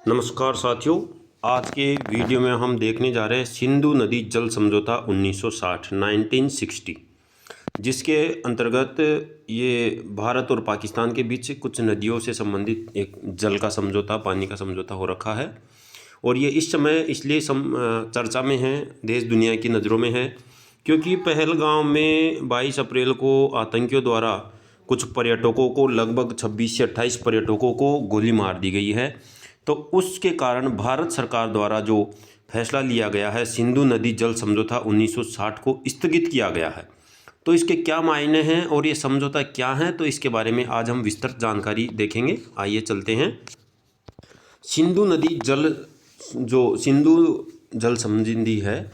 नमस्कार साथियों। आज के वीडियो में हम देखने जा रहे हैं सिंधु नदी जल समझौता 1960 जिसके अंतर्गत ये भारत और पाकिस्तान के बीच कुछ नदियों से संबंधित एक जल का समझौता, पानी का समझौता हो रखा है। और ये इस समय इसलिए चर्चा में है, देश दुनिया की नज़रों में है, क्योंकि पहलगाम में 22 अप्रैल को आतंकियों द्वारा कुछ पर्यटकों को, लगभग 26 से 28 पर्यटकों को गोली मार दी गई है। तो उसके कारण भारत सरकार द्वारा जो फैसला लिया गया है, सिंधु नदी जल समझौता 1960 को स्थगित किया गया है। तो इसके क्या मायने हैं और ये समझौता क्या है, तो इसके बारे में आज हम विस्तृत जानकारी देखेंगे। आइए चलते हैं। सिंधु नदी जल सिंधु जल संधि है,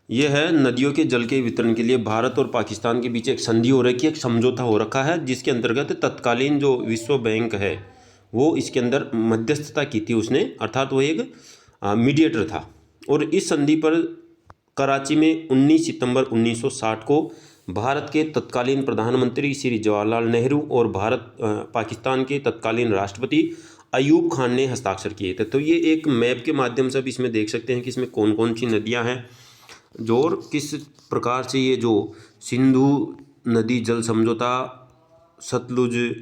यह है नदियों के जल के वितरण के लिए भारत और पाकिस्तान के बीच एक संधि हो रखी है, एक समझौता हो रखा है, जिसके अंतर्गत तत्कालीन जो विश्व बैंक है वो इसके अंदर मध्यस्थता की थी उसने, अर्थात वो एक मीडिएटर था। और इस संधि पर कराची में 19 सितंबर 1960 को भारत के तत्कालीन प्रधानमंत्री श्री जवाहरलाल नेहरू और पाकिस्तान के तत्कालीन राष्ट्रपति अयूब खान ने हस्ताक्षर किए थे। तो ये एक मैप के माध्यम से अब इसमें देख सकते हैं कि इसमें कौन कौन सी नदियाँ हैं जो, और किस प्रकार से ये जो सिंधु नदी जल समझौता, सतलुज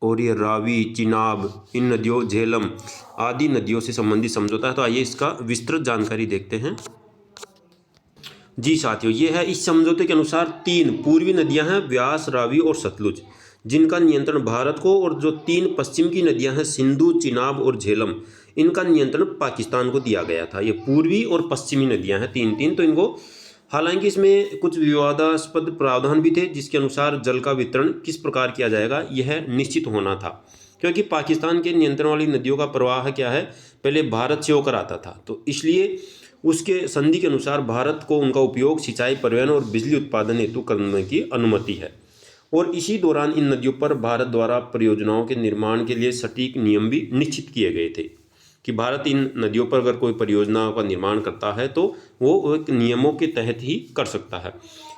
और ये रावी, चिनाब, इन नदियों, झेलम आदि नदियों से संबंधित समझौता है। तो आइए इसका विस्तृत जानकारी देखते हैं। जी साथियों, ये है इस समझौते के अनुसार 3 पूर्वी नदियां हैं, व्यास, रावी और सतलुज, जिनका नियंत्रण भारत को, और जो 3 पश्चिम की नदियां हैं, सिंधु, चिनाब और झेलम, इनका नियंत्रण पाकिस्तान को दिया गया था। ये पूर्वी और पश्चिमी नदियां हैं 3-3। तो इनको, हालांकि इसमें कुछ विवादास्पद प्रावधान भी थे, जिसके अनुसार जल का वितरण किस प्रकार किया जाएगा यह निश्चित होना था, क्योंकि पाकिस्तान के नियंत्रण वाली नदियों का प्रवाह क्या है, पहले भारत से होकर आता था। तो इसलिए उसके संधि के अनुसार भारत को उनका उपयोग सिंचाई, परिवहन और बिजली उत्पादन हेतु करने की अनुमति है। और इसी दौरान इन नदियों पर भारत द्वारा परियोजनाओं के निर्माण के लिए सटीक नियम भी निश्चित किए गए थे कि भारत इन नदियों पर अगर कोई परियोजना का निर्माण करता है तो वो एक नियमों के तहत ही कर सकता है।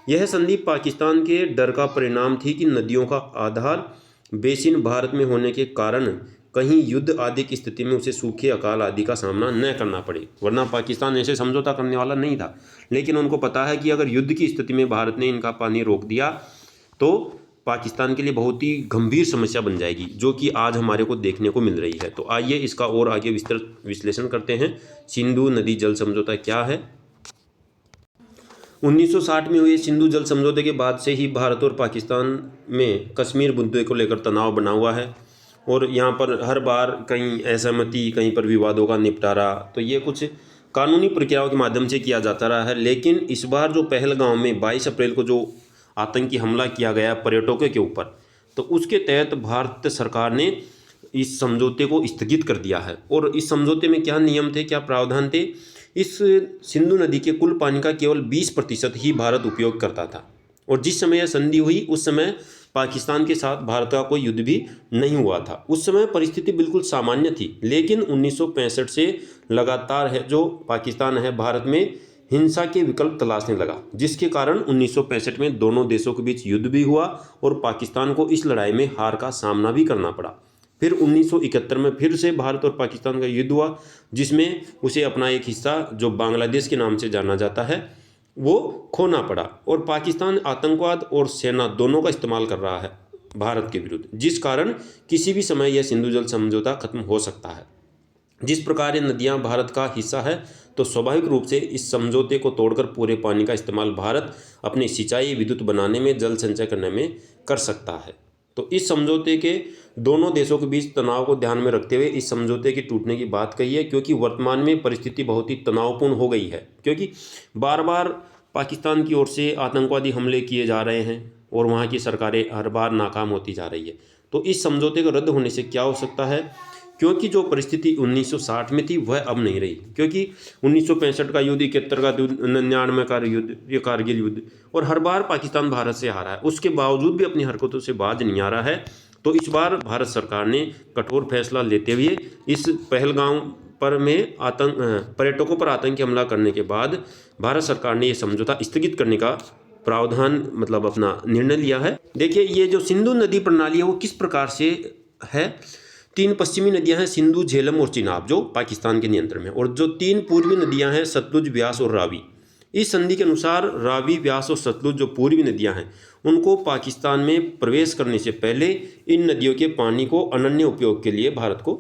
यह संधि पाकिस्तान के डर का परिणाम थी कि नदियों का आधार बेसिन भारत में होने के कारण कहीं युद्ध आदि की स्थिति में उसे सूखे, अकाल आदि का सामना न करना पड़े। वरना पाकिस्तान ऐसे समझौता करने वाला नहीं था, लेकिन उनको पता है कि अगर युद्ध की स्थिति में भारत ने इनका पानी रोक दिया तो पाकिस्तान के लिए बहुत ही गंभीर समस्या बन जाएगी, जो कि आज हमारे को देखने को मिल रही है। तो आइए इसका और आगे विस्तृत विश्लेषण करते हैं। सिंधु नदी जल समझौता क्या है। 1960 में हुए सिंधु जल समझौते के बाद से ही भारत और पाकिस्तान में कश्मीर मुद्दे को लेकर तनाव बना हुआ है, और यहाँ पर हर बार कहीं असहमति, कहीं पर विवादों का निपटारा, तो ये कुछ कानूनी प्रक्रियाओं के माध्यम से किया जाता रहा है। लेकिन इस बार जो पहलगाम में 22 अप्रैल को जो आतंकी हमला किया गया पर्यटकों के ऊपर, तो उसके तहत भारत सरकार ने इस समझौते को स्थगित कर दिया है। और इस समझौते में क्या नियम थे, क्या प्रावधान थे, इस सिंधु नदी के कुल पानी का केवल 20% ही भारत उपयोग करता था। और जिस समय यह संधि हुई उस समय पाकिस्तान के साथ भारत का कोई युद्ध भी नहीं हुआ था। उस समय परिस्थिति बिल्कुल सामान्य थी। लेकिन 1965 से लगातार है जो पाकिस्तान है भारत में हिंसा के विकल्प तलाशने लगा, जिसके कारण 1965 में दोनों देशों के बीच युद्ध भी हुआ और पाकिस्तान को इस लड़ाई में हार का सामना भी करना पड़ा। फिर 1971 में फिर से भारत और पाकिस्तान का युद्ध हुआ, जिसमें उसे अपना एक हिस्सा जो बांग्लादेश के नाम से जाना जाता है वो खोना पड़ा। और पाकिस्तान आतंकवाद और सेना दोनों का इस्तेमाल कर रहा है भारत के विरुद्ध, जिस कारण किसी भी समय यह सिंधु जल समझौता खत्म हो सकता है। जिस प्रकार ये नदियाँ भारत का हिस्सा है, तो स्वाभाविक रूप से इस समझौते को तोड़कर पूरे पानी का इस्तेमाल भारत अपनी सिंचाई, विद्युत बनाने में, जल संचय करने में कर सकता है। तो इस समझौते के दोनों देशों के बीच तनाव को ध्यान में रखते हुए इस समझौते के टूटने की बात कही है, क्योंकि वर्तमान में परिस्थिति बहुत ही तनावपूर्ण हो गई है, क्योंकि बार बार पाकिस्तान की ओर से आतंकवादी हमले किए जा रहे हैं और वहाँ की सरकारें हर बार नाकाम होती जा रही है। तो इस समझौते को रद्द होने से क्या हो सकता है, क्योंकि जो परिस्थिति 1960 में थी वह अब नहीं रही, क्योंकि 1965 का युद्ध, 71 का युद्ध, 99 का युद्ध, ये कारगिल युद्ध, और हर बार पाकिस्तान भारत से हारा है, उसके बावजूद भी अपनी हरकतों से बाज नहीं आ रहा है। तो इस बार भारत सरकार ने कठोर फैसला लेते हुए इस पहलगाम पर में पर्यटकों पर आतंकी हमला करने के बाद भारत सरकार ने यह समझौता स्थगित करने का प्रावधान, मतलब अपना निर्णय लिया है। देखिए, ये जो सिंधु नदी प्रणाली है वो किस प्रकार से है, 3 पश्चिमी नदियां हैं सिंधु, झेलम और चिनाब, जो पाकिस्तान के नियंत्रण में, और जो 3 पूर्वी नदियां हैं सतलुज, ब्यास और रावी। इस संधि के अनुसार रावी, ब्यास और सतलुज जो पूर्वी नदियां हैं उनको पाकिस्तान में प्रवेश करने से पहले इन नदियों के पानी को अनन्य उपयोग के लिए भारत को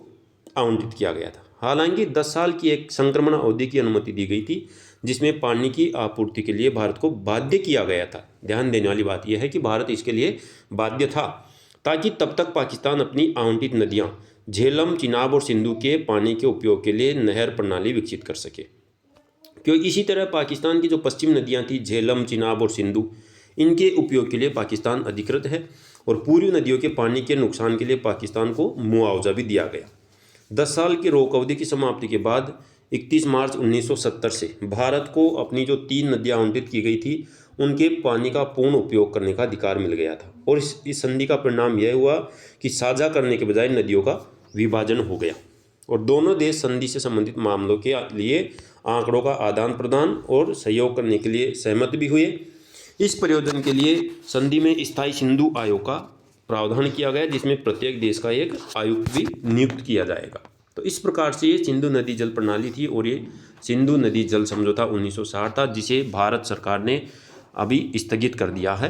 आवंटित किया गया था। हालांकि 10 साल की एक संक्रमण अवधि की अनुमति दी गई थी, जिसमें पानी की आपूर्ति के लिए भारत को बाध्य किया गया था। ध्यान देने वाली बात यह है कि भारत इसके लिए बाध्य था, ताकि तब तक पाकिस्तान अपनी आवंटित नदियां झेलम, चिनाब और सिंधु के पानी के उपयोग के लिए नहर प्रणाली विकसित कर सके। क्योंकि इसी तरह पाकिस्तान की जो पश्चिम नदियां थी झेलम, चिनाब और सिंधु, इनके उपयोग के लिए पाकिस्तान अधिकृत है, और पूर्वी नदियों के पानी के नुकसान के लिए पाकिस्तान को मुआवजा भी दिया गया। 10 साल की रोक अवधि की समाप्ति के बाद 31 मार्च 1970 से भारत को अपनी जो 3 नदियां आवंटित की गई थी उनके पानी का पूर्ण उपयोग करने का अधिकार मिल गया था, और इस संधि का परिणाम यह हुआ कि साझा करने के बजाय नदियों का विभाजन हो गया, और दोनों देश संधि से संबंधित मामलों के लिए आंकड़ों का आदान प्रदान और सहयोग करने के लिए सहमत भी हुए। इस प्रयोजन के लिए संधि में स्थायी सिंधु आयोग का प्रावधान किया गया, जिसमें प्रत्येक देश का एक आयुक्त भी नियुक्त किया जाएगा। तो इस प्रकार से ये सिंधु नदी जल प्रणाली थी, और ये सिंधु नदी जल समझौता 1960 था, जिसे भारत सरकार ने अभी स्थगित कर दिया है।